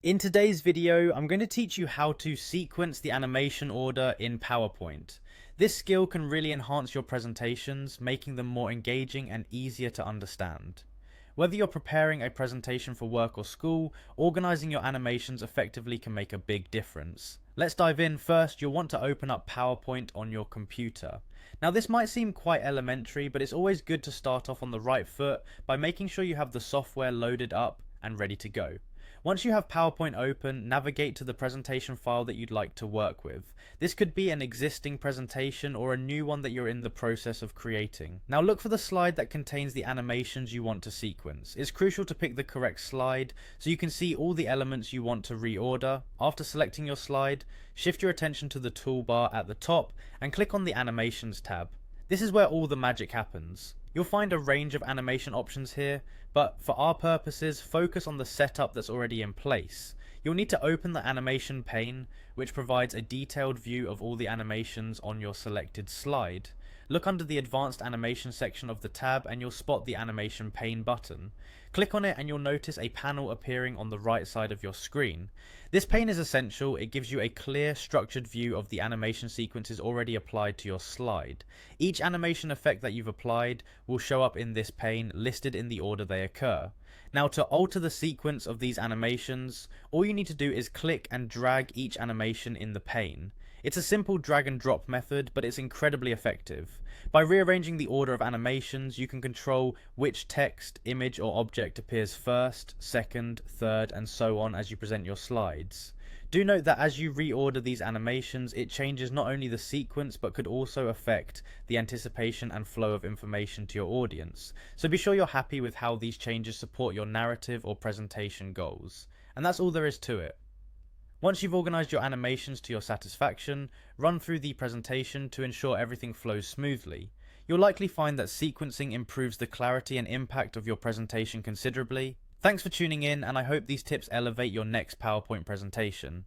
In today's video, I'm going to teach you how to sequence the animation order in PowerPoint. This skill can really enhance your presentations, making them more engaging and easier to understand. Whether you're preparing a presentation for work or school, organizing your animations effectively can make a big difference. Let's dive in. First, you'll want to open up PowerPoint on your computer. Now this might seem quite elementary, but it's always good to start off on the right foot by making sure you have the software loaded up and ready to go. Once you have PowerPoint open, navigate to the presentation file that you'd like to work with. This could be an existing presentation or a new one that you're in the process of creating. Now look for the slide that contains the animations you want to sequence. It's crucial to pick the correct slide so you can see all the elements you want to reorder. After selecting your slide, shift your attention to the toolbar at the top and click on the Animations tab. This is where all the magic happens. You'll find a range of animation options here, but for our purposes, focus on the setup that's already in place. You'll need to open the animation pane, which provides a detailed view of all the animations on your selected slide. Look under the advanced animation section of the tab and you'll spot the animation pane button. Click on it and you'll notice a panel appearing on the right side of your screen. This pane is essential. It gives you a clear, structured view of the animation sequences already applied to your slide. Each animation effect that you've applied will show up in this pane, listed in the order they occur. Now to alter the sequence of these animations, all you need to do is click and drag each animation in the pane. It's a simple drag and drop method, but it's incredibly effective. By rearranging the order of animations, you can control which text, image or object appears first, second, third, and so on as you present your slides. Do note that as you reorder these animations, it changes not only the sequence but could also affect the anticipation and flow of information to your audience. So be sure you're happy with how these changes support your narrative or presentation goals. And that's all there is to it. Once you've organized your animations to your satisfaction, run through the presentation to ensure everything flows smoothly. You'll likely find that sequencing improves the clarity and impact of your presentation considerably. Thanks for tuning in, and I hope these tips elevate your next PowerPoint presentation.